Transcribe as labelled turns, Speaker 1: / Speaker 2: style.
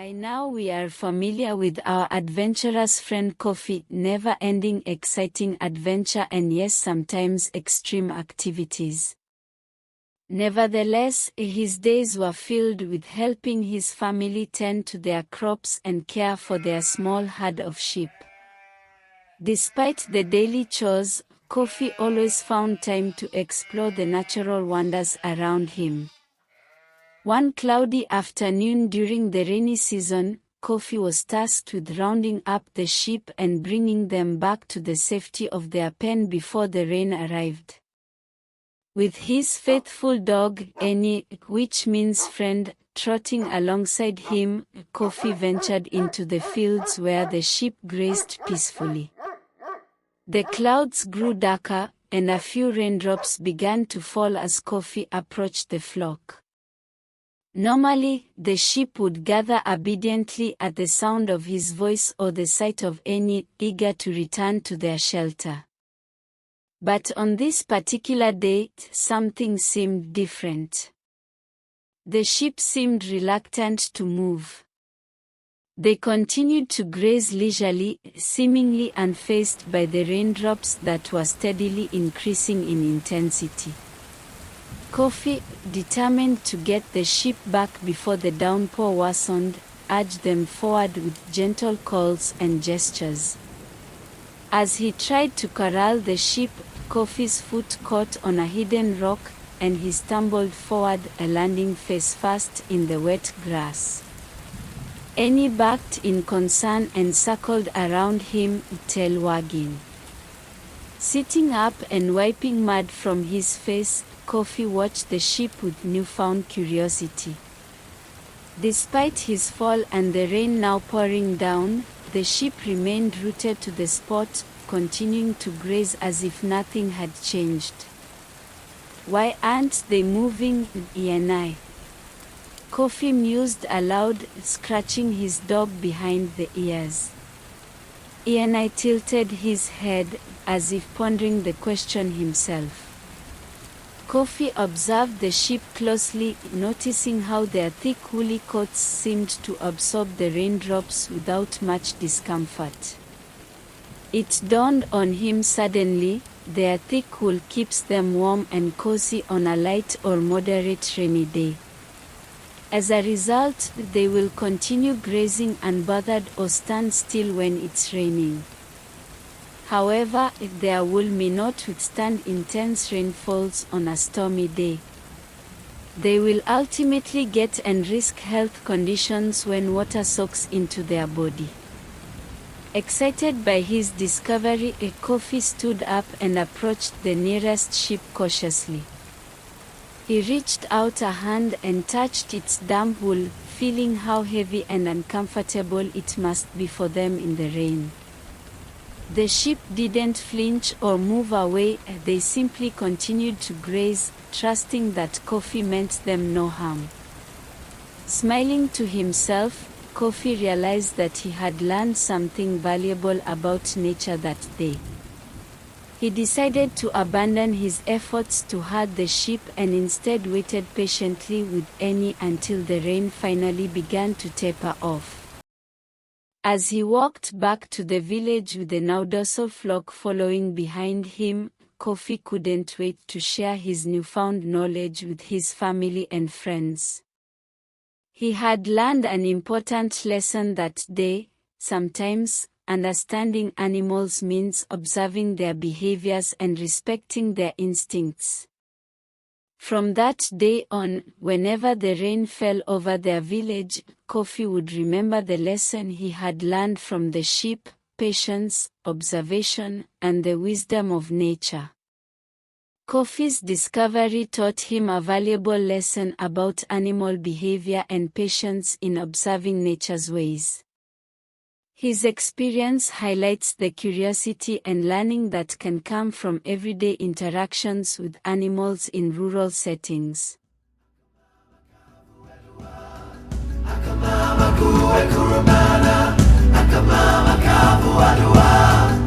Speaker 1: By now we are familiar with our adventurous friend Kofi, never-ending exciting adventure and yes, sometimes extreme activities. Nevertheless, his days were filled with helping his family tend to their crops and care for their small herd of sheep. Despite the daily chores, Kofi always found time to explore the natural wonders around him. One cloudy afternoon during the rainy season, Kofi was tasked with rounding up the sheep and bringing them back to the safety of their pen before the rain arrived. With his faithful dog, Eni, which means friend, trotting alongside him, Kofi ventured into the fields where the sheep grazed peacefully. The clouds grew darker, and a few raindrops began to fall as Kofi approached the flock. Normally, the sheep would gather obediently at the sound of his voice or the sight of Eni, eager to return to their shelter. But on this particular day, something seemed different. The sheep seemed reluctant to move. They continued to graze leisurely, seemingly unfazed by the raindrops that were steadily increasing in intensity. Kofi, determined to get the sheep back before the downpour worsened, urged them forward with gentle calls and gestures. As he tried to corral the sheep, Kofi's foot caught on a hidden rock, and he stumbled forward, landing face first in the wet grass. Eni barked in concern and circled around him, tail wagging. Sitting up and wiping mud from his face, Kofi watched the sheep with newfound curiosity. Despite his fall and the rain now pouring down, the sheep remained rooted to the spot, continuing to graze as if nothing had changed. "Why aren't they moving, Eni?" Kofi mused aloud, scratching his dog behind the ears. Eni tilted his head, as if pondering the question himself. Kofi observed the sheep closely, noticing how their thick woolly coats seemed to absorb the raindrops without much discomfort. It dawned on him suddenly, their thick wool keeps them warm and cozy on a light or moderate rainy day. As a result, they will continue grazing unbothered or stand still when it's raining. However, their wool may not withstand intense rainfalls on a stormy day. They will ultimately get and risk health conditions when water soaks into their body. Excited by his discovery, Kofi stood up and approached the nearest sheep cautiously. He reached out a hand and touched its damp wool, feeling how heavy and uncomfortable it must be for them in the rain. The sheep didn't flinch or move away, they simply continued to graze, trusting that Kofi meant them no harm. Smiling to himself, Kofi realized that he had learned something valuable about nature that day. He decided to abandon his efforts to herd the sheep and instead waited patiently with Eni until the rain finally began to taper off. As he walked back to the village with the now docile flock following behind him, Kofi couldn't wait to share his newfound knowledge with his family and friends. He had learned an important lesson that day: sometimes, understanding animals means observing their behaviors and respecting their instincts. From that day on, whenever the rain fell over their village, Kofi would remember the lesson he had learned from the sheep: patience, observation, and the wisdom of nature. Kofi's discovery taught him a valuable lesson about animal behavior and patience in observing nature's ways. His experience highlights the curiosity and learning that can come from everyday interactions with animals in rural settings. Akamama kuwe kurumana, akamama kavu adua.